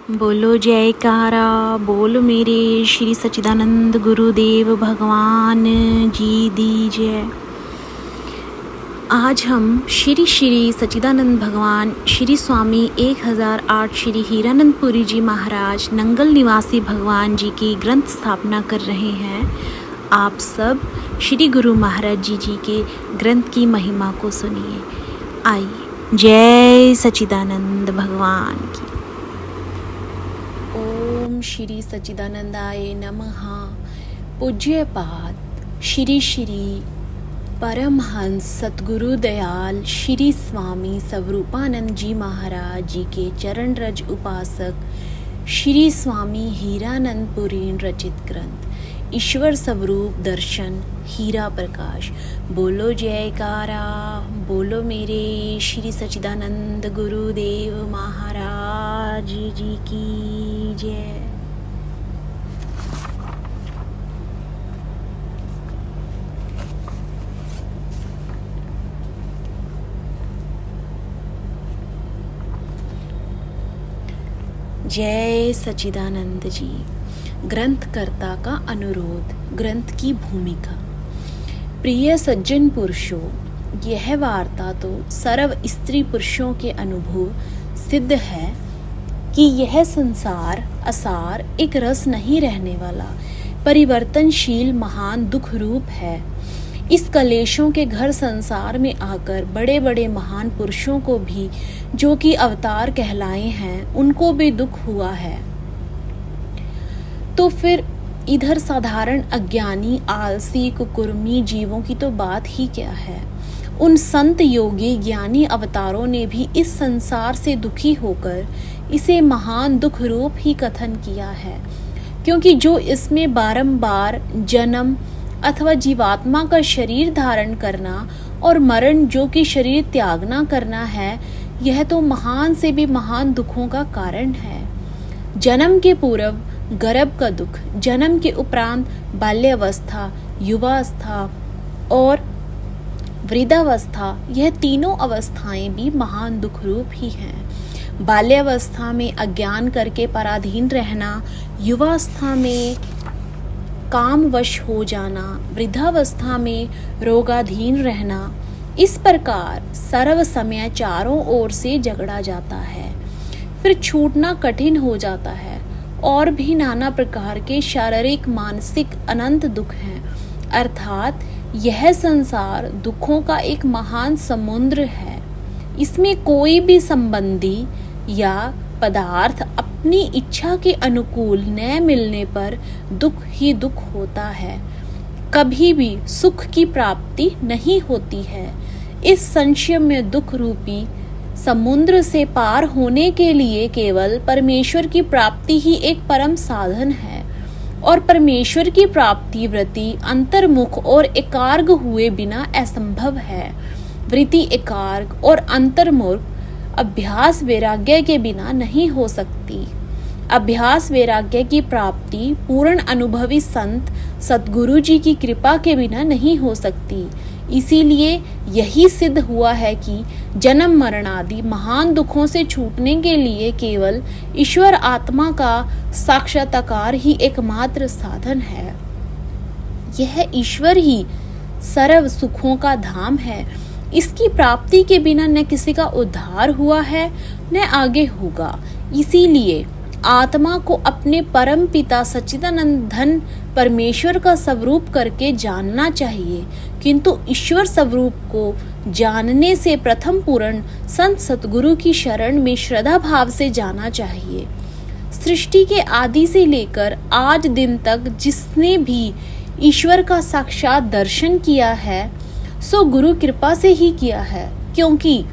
बोलो जयकारा, बोलो मेरे श्री सच्चिदानंद गुरुदेव भगवान जी दीजिए। आज हम श्री श्री सच्चिदानंद भगवान श्री स्वामी 1008 श्री हीरानंदपुरी जी महाराज नंगल निवासी भगवान जी की ग्रंथ स्थापना कर रहे हैं। आप सब श्री गुरु महाराज जी के ग्रंथ की महिमा को सुनिए। आइए, जय सच्चिदानंद भगवान की। ओम श्री सच्चिदानंदाय नमः। पूज्यपाद श्री श्री परमहंस सतगुरु दयाल श्री स्वामी स्वरूपानंद जी महाराज जी के चरण रज उपासक श्री स्वामी हीरानंदपुरी रचित ग्रंथ ईश्वर स्वरूप दर्शन हीरा प्रकाश। बोलो जयकारा, बोलो मेरे श्री सच्चिदानंद गुरुदेव महाराज जी की जय। जय सच्चिदानंद जी। ग्रंथकर्ता का अनुरोध। ग्रंथ की भूमिका। प्रिय सज्जन पुरुषों, यह वार्ता तो सर्व स्त्री पुरुषों के अनुभव सिद्ध है कि यह संसार असार एक रस नहीं रहने वाला, परिवर्तनशील महान दुख रूप है। इस कलेशों के घर संसार में आकर बड़े बड़े महान पुरुषों को भी, जो कि अवतार कहलाए हैं, उनको भी दुख हुआ है। तो फिर इधर साधारण अज्ञानी आलसी कुकुर्मी जीवों की तो बात ही क्या है। उन संत योगी ज्ञानी अवतारों ने भी इस संसार से दुखी होकर इसे महान दुख रूप ही कथन किया है, क्योंकि जो इसमें बारंबार जन्म अथवा जीवात्मा का शरीर धारण करना और मरण जो कि शरीर त्यागना करना है, यह तो महान से भी महान दुखों का कारण है। जन्म के पूर्व गर्भ का दुख, जन्म के उपरांत बाल्यावस्था, युवावस्था और वृद्धावस्था, यह तीनों अवस्थाएं भी महान दुख रूप ही हैं। बाल्यावस्था में अज्ञान करके पराधीन रहना, युवावस्था में कामवश हो जाना, वृद्धावस्था में रोगाधीन रहना, इस प्रकार सर्व समय चारों ओर से झगड़ा जाता है। फिर छूटना कठिन हो जाता है और भी नाना प्रकार के शारीरिक मानसिक अनंत दुख हैं। अर्थात यह संसार दुखों का एक महान समुद्र है। इसमें कोई भी संबंधी या पदार्थ अपनी इच्छा के अनुकूल न मिलने पर दुख ही दुख होता है, कभी भी सुख की प्राप्ति नहीं होती है। इस संशय में दुख रूपी समुद्र से पार होने के लिए केवल परमेश्वर की प्राप्ति ही एक परम साधन है, और परमेश्वर की प्राप्ति वृत्ति अंतर्मुख और एकाग्र हुए बिना असंभव है। वृत्ति एकाग्र और अंतर्मुख अभ्यास वैराग्य के बिना नहीं हो सकती। अभ्यास वैराग्य की प्राप्ति पूर्ण अनुभवी संत सतगुरु जी की कृपा के बिना नहीं हो सकती। इसीलिए यही सिद्ध हुआ है कि जन्म मरण आदि महान दुखों से छूटने के लिए केवल ईश्वर आत्मा का साक्षात्कार ही एकमात्र साधन है। यह ईश्वर ही सर्व सुखों का धाम है। इसकी प्राप्ति के बिना न किसी का उद्धार हुआ है न आगे होगा। इसीलिए आत्मा को अपने परम पिता सच्चिदानंद धन परमेश्वर का स्वरूप करके जानना चाहिए, किंतु ईश्वर स्वरूप को जानने से प्रथम पूर्ण संत सतगुरु की शरण में श्रद्धा भाव से जाना चाहिए। सृष्टि के आदि से लेकर आज दिन तक जिसने भी ईश्वर का साक्षात दर्शन किया है, सो गुरु कृपा से ही किया है, क्योंकि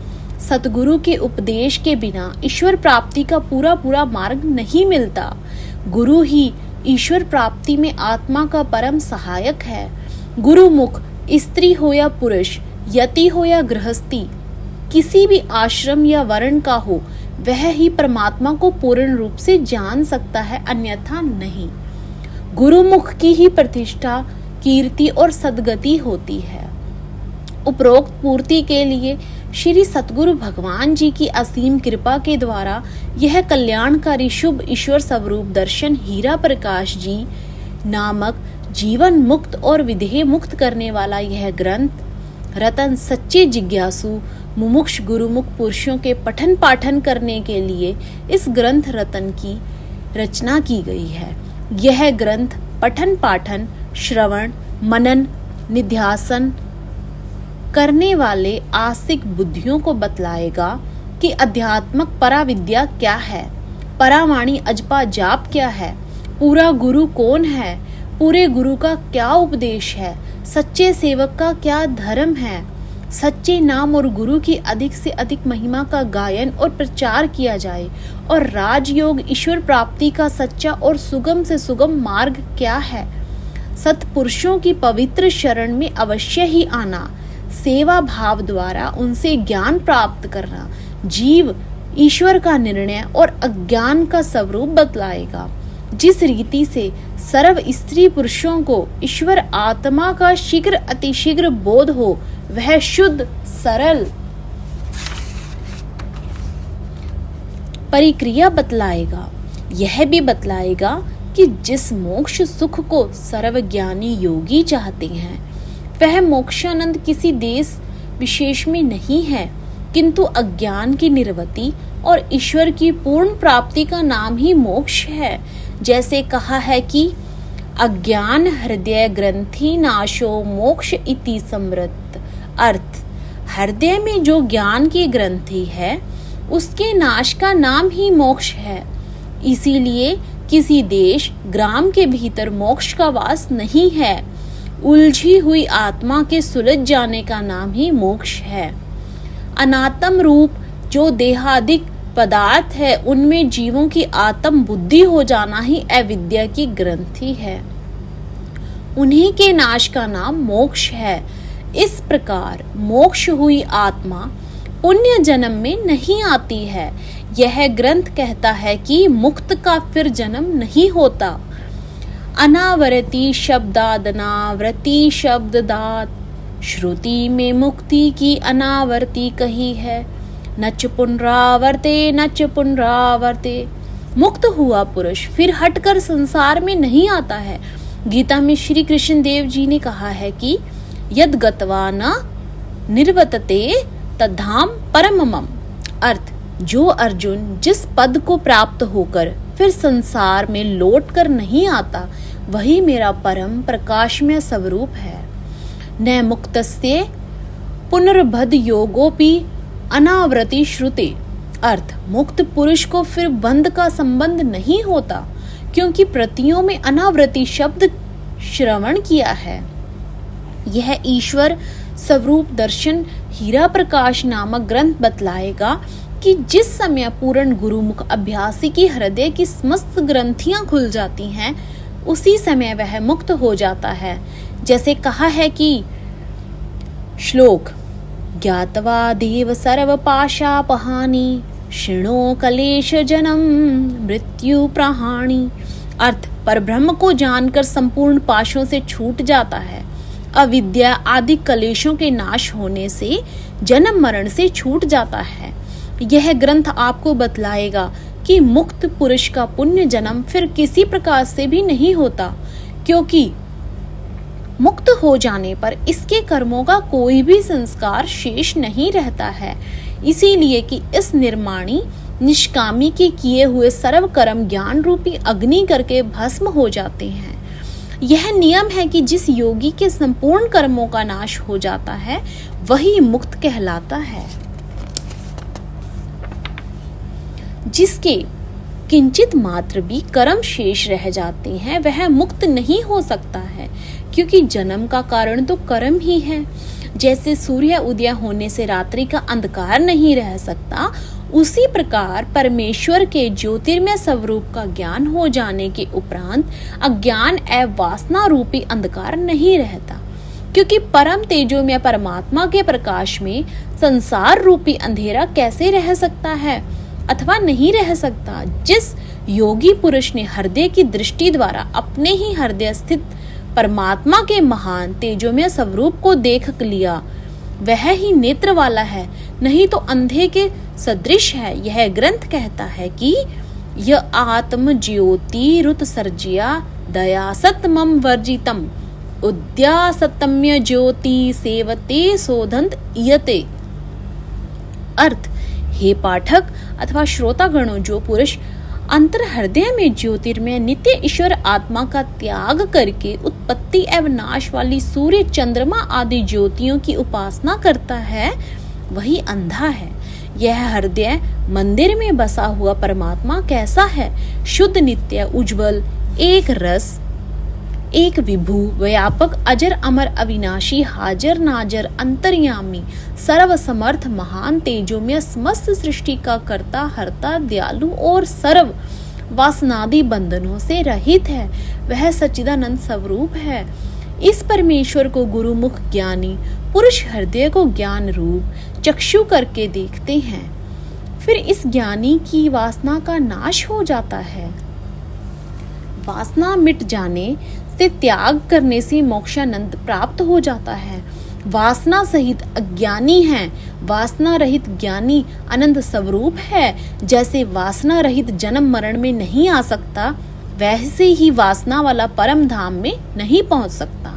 सतगुरु के उपदेश के बिना ईश्वर प्राप्ति का पूरा मार्ग नहीं मिलता। गुरु ही ईश्वर प्राप्ति में आत्मा का परम सहायक है। गुरुमुख स्त्री हो या पुरुष, यति हो या गृहस्थी, किसी भी आश्रम या वर्ण का हो, वह ही परमात्मा को पूर्ण रूप से जान सकता है, अन्यथा नहीं। गुरुमुख की ही प्रतिष्ठा, कीर्ति और सद्गति होती है। उपरोक्त पूर्ति के लिए श्री सतगुरु भगवान जी की असीम कृपा के द्वारा यह कल्याणकारी शुभ ईश्वर स्वरूप दर्शन हीरा प्रकाश जी नामक जीवन मुक्त और विधेय मुक्त करने वाला यह ग्रंथ रतन सच्चे जिज्ञासु मुमुक्ष गुरुमुख पुरुषों के पठन पाठन करने के लिए इस ग्रंथ रतन की रचना की गई है। यह ग्रंथ पठन पाठन श्रवण मनन निध्यासन करने वाले आस्तिक बुद्धियों को बतलाएगा कि अध्यात्मक पराविद्या क्या है, परावाणी अजपा जाप क्या है, पूरा गुरु कौन है, पूरे गुरु का क्या उपदेश है, सच्चे सेवक का क्या धर्म है, सच्चे नाम और गुरु की अधिक से अधिक महिमा का गायन और प्रचार किया जाए और राजयोग ईश्वर प्राप्ति का सच्चा और सुगम से सुगम मार्ग क्या है, सत्पुरुषों की पवित्र शरण में अवश्य ही आना, सेवा भाव द्वारा उनसे ज्ञान प्राप्त करना, जीव ईश्वर का निर्णय और अज्ञान का स्वरूप बतलाएगा। जिस रीति से सर्व स्त्री पुरुषों को ईश्वर आत्मा का शीघ्र अतिशीघ्र बोध हो, वह शुद्ध सरल परिक्रिया बतलाएगा। यह भी बतलाएगा कि जिस मोक्ष सुख को सर्वज्ञानी योगी चाहते हैं, वह मोक्षानंद किसी देश विशेष में नहीं है, किंतु अज्ञान की निवृत्ति और ईश्वर की पूर्ण प्राप्ति का नाम ही मोक्ष है। जैसे कहा है कि अज्ञान हृदय ग्रंथि नाशो मोक्ष इति समृत, अर्थ हृदय में जो ज्ञान की ग्रंथि है उसके नाश का नाम ही मोक्ष है। इसीलिए किसी देश ग्राम के भीतर मोक्ष का वास नहीं है। उलझी हुई आत्मा के सुलझ जाने का नाम ही मोक्ष है। अनात्म रूप जो देहादिक पदार्थ है, उनमें जीवों की आत्म बुद्धि हो जाना ही अविद्या की ग्रंथि है। उन्हीं के नाश का नाम मोक्ष है। इस प्रकार मोक्ष हुई आत्मा पुण्य जन्म में नहीं आती है। यह ग्रंथ कहता है कि मुक्त का फिर जन्म नहीं होता। अनावरती शब्दादनावृति शब्ददात, श्रुति में मुक्ति की अनावर्ती कही है। नच पुनरावर्ते नच पुनरावर्ते, मुक्त हुआ पुरुष फिर हटकर संसार में नहीं आता है। गीता में श्री कृष्ण देव जी ने कहा है कि यद गत्वा न निर्वतते तद्धाम परममम, अर्थ जो अर्जुन जिस पद को प्राप्त होकर फिर संसार में लौट कर नहीं आता, वही मेरा परम प्रकाशमय स्वरूप है। न मुक्तस्य पुनर्बध योगोपि अनावृति श्रुते, अर्थ मुक्त पुरुष को फिर बंध का संबंध नहीं होता, क्योंकि प्रतियों में अनावृति शब्द श्रवण किया है। यह ईश्वर स्वरूप दर्शन हीरा प्रकाश नामक ग्रंथ बतलाएगा कि जिस समय पूर्ण गुरुमुख अभ्यासी की हृदय की समस्त ग्रंथियां खुल जाती हैं, उसी समय वह मुक्त हो जाता है। जैसे कहा है कि श्लोक ज्ञात्वा देव सर्व पाशापहानि शृणो कलेश जन्म मृत्यु प्रहाणि, अर्थ परब्रह्म को जानकर संपूर्ण पाशों से छूट जाता है। अविद्या आदि कलेशों के नाश होने से जन्म मरण से छूट जाता है। यह ग्रंथ आपको बतलाएगा कि मुक्त पुरुष का पुण्य जन्म फिर किसी प्रकार से भी नहीं होता, क्योंकि मुक्त हो जाने पर इसके कर्मों का कोई भी संस्कार शेष नहीं रहता है। इसीलिए कि इस निर्माणी निष्कामी के किए हुए सर्व कर्म ज्ञान रूपी अग्नि करके भस्म हो जाते हैं। यह नियम है कि जिस योगी के संपूर्ण कर्मों का नाश हो जाता है, वही मुक्त कहलाता है। जिसके किंचित मात्र भी कर्म शेष रह जाते हैं, वह मुक्त नहीं हो सकता है, क्योंकि जन्म का कारण तो कर्म ही है। जैसे सूर्य उदय होने से रात्रि का अंधकार नहीं रह सकता, उसी प्रकार परमेश्वर के ज्योतिर्मय स्वरूप का ज्ञान हो जाने के उपरांत अज्ञान एवं वासना रूपी अंधकार नहीं रहता, क्योंकि परम तेजोमय परमात्मा के प्रकाश में संसार रूपी अंधेरा कैसे रह सकता है अथवा नहीं रह सकता। जिस योगी पुरुष ने हृदय की दृष्टि द्वारा अपने ही हृदय स्थित परमात्मा के महान तेजोमय स्वरूप को देख लिया, वह ही नेत्र वाला है नहीं तो अंधे के सदृश है। यह ग्रंथ कहता है कि यह आत्म ज्योति रुत सर्जिया दया सत मम वर्जितम उद्या सतम्य ज्योति सेवते सोधंत इयते। अर्थ, हे पाठक अथवा श्रोतागणों, जो पुरुष अंतर हृदय में ज्योतिर्मय नित्य ईश्वर आत्मा का त्याग करके उत्पत्ति एवं नाश वाली सूर्य चंद्रमा आदि ज्योतियों की उपासना करता है, वही अंधा है। यह हृदय मंदिर में बसा हुआ परमात्मा कैसा है? शुद्ध, नित्य, उज्जवल, एक रस, एक विभु, व्यापक, अजर अमर, अविनाशी, हाजर नाजर, अंतर्यामी, सर्व समर्थ, महान, तेजोमय, समस्त सृष्टि का कर्ता, हर्ता, दयालु और सर्व वासनादि बंधनों से रहित है। वह सच्चिदानंद स्वरूप है। इस परमेश्वर को गुरुमुख ज्ञानी पुरुष हृदय को ज्ञान रूप चक्षु करके देखते हैं। फिर इस ज्ञानी की वासना का नाश हो जाता है। वासना मिट जाने से त्याग करने से मोक्षानंद प्राप्त हो जाता है। वासना सहित अज्ञानी है, वासना रहित ज्ञानी आनंद स्वरूप है। जैसे वासना रहित जन्म मरण में नहीं आ सकता, वैसे ही वासना वाला परम धाम में नहीं पहुंच सकता।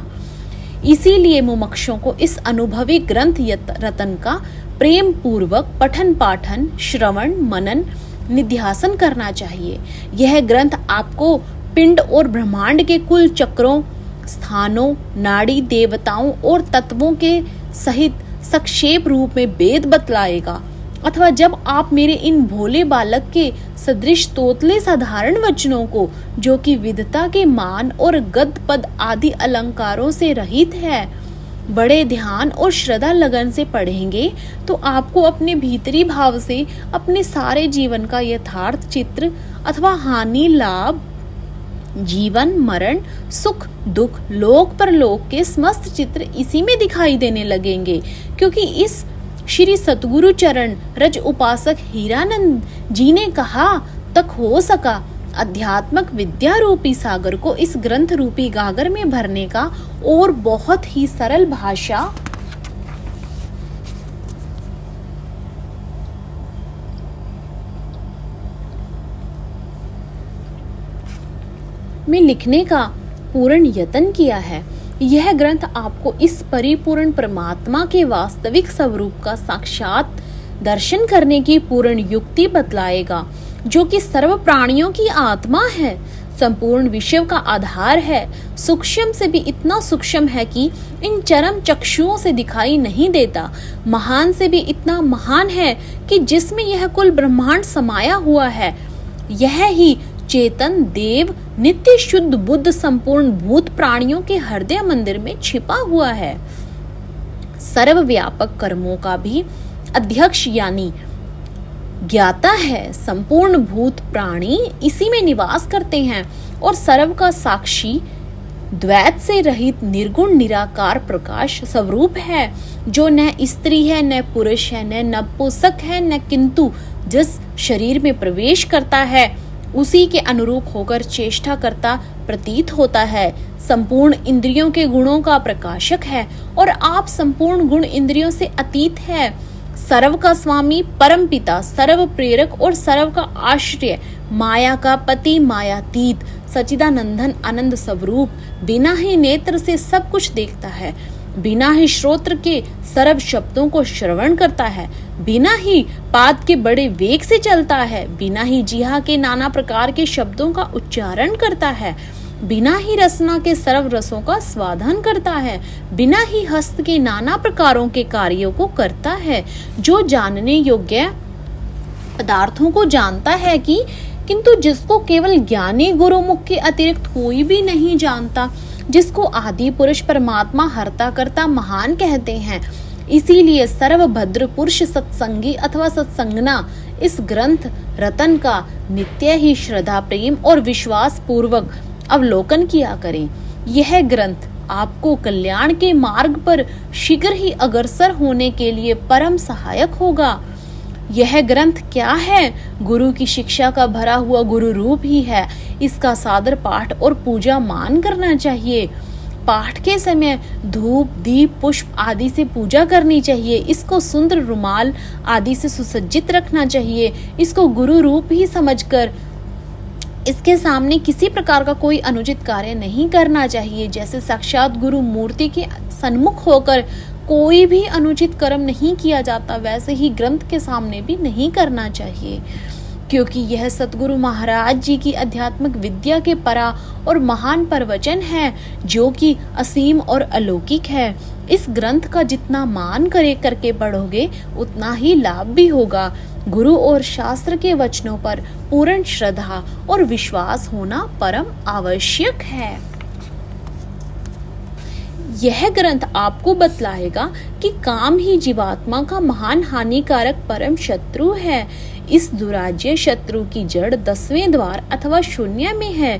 इसीलिए मुमुक्षुओं को इस अनुभवी ग्रंथ रतन का प्रेम पूर्वक पठन पाठन श्रवण मनन निध्यासन करना चाहिए। यह ग्रंथ आपको पिंड और ब्रह्मांड के कुल चक्रों, स्थानों, नाड़ी, देवताओं और तत्वों के सहित संक्षेप रूप में वेद बतलाएगा। अथवा जब आप मेरे इन भोले बालक के सदृश तोतले साधारण वचनों को, जो कि विद्वता के मान और गद पद आदि अलंकारों से रहित है, बड़े ध्यान और श्रद्धा लगन से पढ़ेंगे, तो आपको अपने भीतरी भाव से अपने सारे जीवन का यथार्थ चित्र अथवा हानि लाभ, जीवन मरण, सुख दुख, लोक परलोक के समस्त चित्र इसी में दिखाई देने लगेंगे। क्योंकि इस श्री सतगुरु चरण रज उपासक हीरानंद जी ने कहा, तक हो सका अध्यात्मक विद्या रूपी सागर को इस ग्रंथ रूपी गागर में भरने का और बहुत ही सरल भाषा में लिखने का पूर्ण यत्न किया है। यह ग्रंथ आपको इस परिपूर्ण परमात्मा के वास्तविक स्वरूप का साक्षात दर्शन करने की पूर्ण युक्ति बतलाएगा, जो कि सर्व प्राणियों की आत्मा है, संपूर्ण विश्व का आधार है, सूक्ष्म से भी इतना सूक्ष्म है कि इन चरम चक्षुओं से दिखाई नहीं देता, महान से भी इतना महान है कि जिसमें यह कुल ब्रह्मांड समाया हुआ है। यह ही चेतन देव नित्य शुद्ध बुद्ध संपूर्ण भूत प्राणियों के हृदय मंदिर में छिपा हुआ है। सर्वव्यापक कर्मों का भी अध्यक्ष यानी ज्ञाता है। संपूर्ण भूत प्राणी इसी में निवास करते हैं और सर्व का साक्षी द्वैत से रहित निर्गुण निराकार प्रकाश स्वरूप है, जो न स्त्री है, न पुरुष है, न नपुंसक है, न किंतु जिस शरीर में प्रवेश करता है उसी के अनुरूप होकर चेष्टा करता प्रतीत होता है। संपूर्ण इंद्रियों के गुणों का प्रकाशक है और आप संपूर्ण गुण इंद्रियों से अतीत है। सर्व का स्वामी, परम पिता, सर्व प्रेरक और सर्व का आश्रय, माया का पति, मायातीत, सच्चिदानंदन आनंद स्वरूप, बिना ही नेत्र से सब कुछ देखता है, बिना ही श्रोत्र के सर्व शब्दों को श्रवण करता है, बिना ही पाद के बड़े वेग से चलता है, बिना ही जिह्वा के नाना प्रकार के शब्दों का उच्चारण करता है, बिना ही रसना के सर्व रसों का स्वादन करता है, बिना ही हस्त के नाना प्रकारों के कार्यों को करता है, जो जानने योग्य पदार्थों को जानता है कि किंतु जिसको केवल ज्ञानी गुरुमुख के अतिरिक्त कोई भी नहीं जानता, जिसको आदि पुरुष परमात्मा हरता करता महान कहते हैं। इसीलिए सर्वभद्र पुरुष सत्संगी अथवा सत्संगना इस ग्रंथ रतन का नित्य ही श्रद्धा प्रेम और विश्वास पूर्वक अवलोकन किया करें। यह ग्रंथ आपको कल्याण के मार्ग पर शीघ्र ही अग्रसर होने के लिए परम सहायक होगा। यह ग्रंथ क्या है? गुरु की शिक्षा का भरा हुआ गुरु रूप ही है। इसका सादर पाठ और पूजा मान करना चाहिए। पाठ के समय धूप, दीप, पुष्प आदि से पूजा करनी चाहिए। इसको सुंदर रुमाल आदि से सुसज्जित रखना चाहिए। इसको गुरु रूप ही समझकर इसके सामने किसी प्रकार का कोई अनुचित कार्य नहीं करना चाहिए। जैसे साक्षात गुरु मूर्ति के सन्मुख होकर कोई भी अनुचित कर्म नहीं किया जाता, वैसे ही ग्रंथ के सामने भी नहीं करना चाहिए, क्योंकि यह सतगुरु महाराज जी की आध्यात्मिक विद्या के परा और महान प्रवचन है, जो कि असीम और अलौकिक है। इस ग्रंथ का जितना मान करके पढ़ोगे उतना ही लाभ भी होगा। गुरु और शास्त्र के वचनों पर पूर्ण श्रद्धा और विश्वास होना परम आवश्यक है। यह ग्रंथ आपको बतलाएगा कि काम ही जीवात्मा का महान हानिकारक परम शत्रु है। इस दुराज्य शत्रु की जड़ 10वें द्वार अथवा शून्य में है।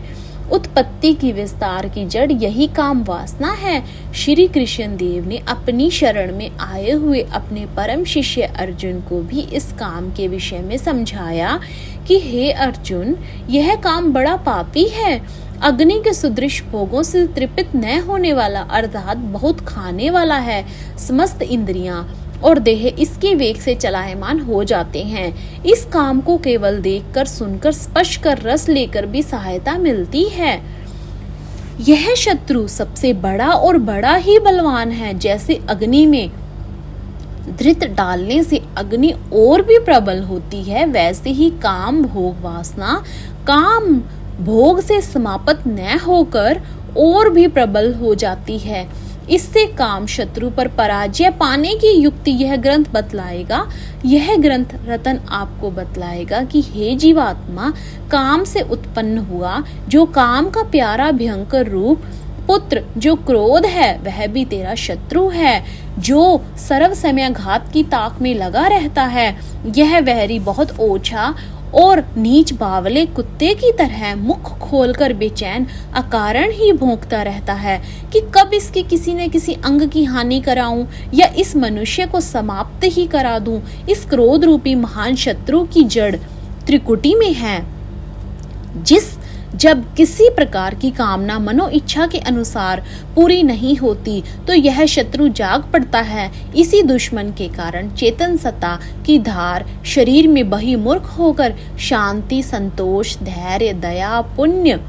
उत्पत्ति की विस्तार की जड़ यही काम वासना है। श्री कृष्ण देव ने अपनी शरण में आए हुए अपने परम शिष्य अर्जुन को भी इस काम के विषय में समझाया कि हे अर्जुन, यह काम बड़ा पापी है। अग्नि के सुदृश भोगों से तृप्त न होने वाला अर्थात बहुत खाने वाला है। समस्त इंद्रियां और देह इसके वेग से चलायमान हो जाते हैं। इस काम को केवल देखकर, सुनकर, स्पर्श कर, रस लेकर भी सहायता मिलती है। यह शत्रु सबसे बड़ा और बड़ा ही बलवान है। जैसे अग्नि में धृत डालने से अग्नि और भी प्रबल होती है, वैसे ही काम भोग वासना काम भोग से समाप्त न होकर और भी प्रबल हो जाती है। इससे काम शत्रु पर पराजय पाने की युक्ति यह ग्रंथ बतलाएगा। यह ग्रंथ रतन आपको बतलाएगा कि हे जीवात्मा, काम से उत्पन्न हुआ जो काम का प्यारा भयंकर रूप पुत्र जो क्रोध है, वह भी तेरा शत्रु है, जो सर्व समय घात की ताक में लगा रहता है। यह वहरी बहुत ओछा और नीच बावले कुत्ते की तरह मुख खोलकर बेचैन अकारण ही भौंकता रहता है कि कब इसके किसी न किसी अंग की हानि कराऊं या इस मनुष्य को समाप्त ही करा दूं। इस क्रोध रूपी महान शत्रु की जड़ त्रिकुटी में है। जब किसी प्रकार की कामना मनो इच्छा के अनुसार पूरी नहीं होती तो यह शत्रु जाग पड़ता है। इसी दुश्मन के कारण चेतन सत्ता की धार शरीर में बही मूर्ख होकर शांति, संतोष, धैर्य, दया, पुण्य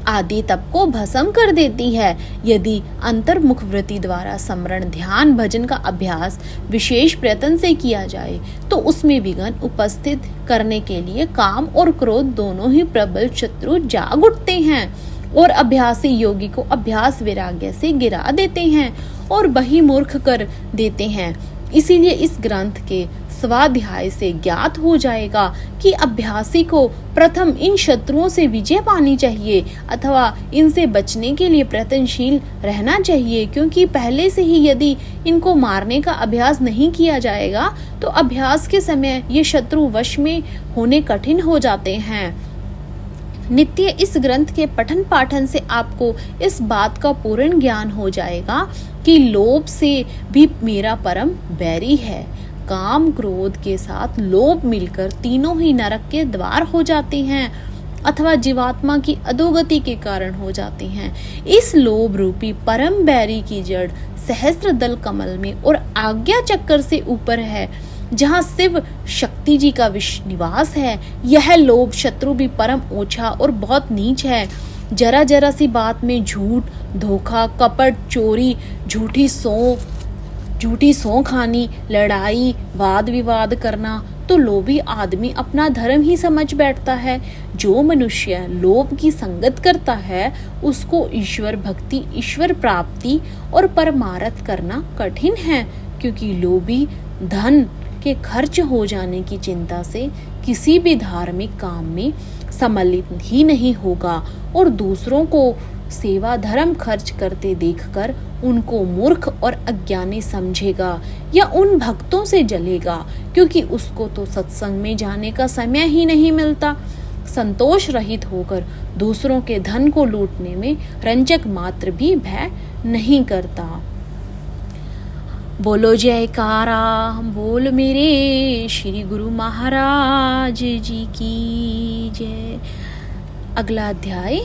आदि तप को भस्म कर देती है। यदि अंतर्मुख वृत्ति द्वारा स्मरण, ध्यान, भजन का अभ्यास विशेष प्रयत्न से किया जाए तो उसमें विघ्न उपस्थित करने के लिए काम और क्रोध दोनों ही प्रबल शत्रु जाग उठते हैं और अभ्यासी योगी को अभ्यास वैराग्य से गिरा देते हैं और बहिर्मुख कर देते हैं। इसीलिए इस ग्रंथ के स्वाध्याय से ज्ञात हो जाएगा कि अभ्यासी को प्रथम इन शत्रुओं से विजय पानी चाहिए अथवा इनसे बचने के लिए प्रयत्नशील रहना चाहिए, क्योंकि पहले से ही यदि इनको मारने का अभ्यास नहीं किया जाएगा तो अभ्यास के समय ये शत्रु वश में होने कठिन हो जाते हैं। नित्य इस ग्रंथ के पठन पाठन से आपको इस बात का पूर्ण ज्ञान हो जाएगा कि लोभ से भी मेरा परम बैरी है। काम क्रोध के साथ लोभ मिलकर तीनों ही नरक के द्वार हो जाते हैं अथवा जीवात्मा की अधोगति के कारण हो जाते हैं। इस लोभ रूपी परम बैरी की जड़ सहस्त्र दल कमल में और आज्ञा चक्कर से ऊपर है, जहाँ शिव शक्ति जी का निवास है। यह लोभ शत्रु भी परम ओछा और बहुत नीच है। जरा जरा सी बात में झूठ, धोखा, कपट, चोरी, झूठी सौं खानी, लड़ाई, वाद विवाद करना, तो लोभी आदमी अपना धर्म ही समझ बैठता है। जो मनुष्य लोभ की संगत करता है उसको ईश्वर भक्ति, ईश्वर प्राप्ति और परमार्थ करना कठिन है, क्योंकि लोभी धन के खर्च हो जाने की चिंता से किसी भी धार्मिक काम में सम्मिलित ही नहीं होगा और दूसरों को सेवा धर्म खर्च करते देखकर उनको मूर्ख और अज्ञानी समझेगा या उन भक्तों से जलेगा, क्योंकि उसको तो सत्संग में जाने का समय ही नहीं मिलता। संतोष रहित होकर दूसरों के धन को लूटने में रंजक मात्र भी भय नहीं करता। बोलो जयकारा बोल मेरे श्री गुरु महाराज जी की जय। अगला अध्याय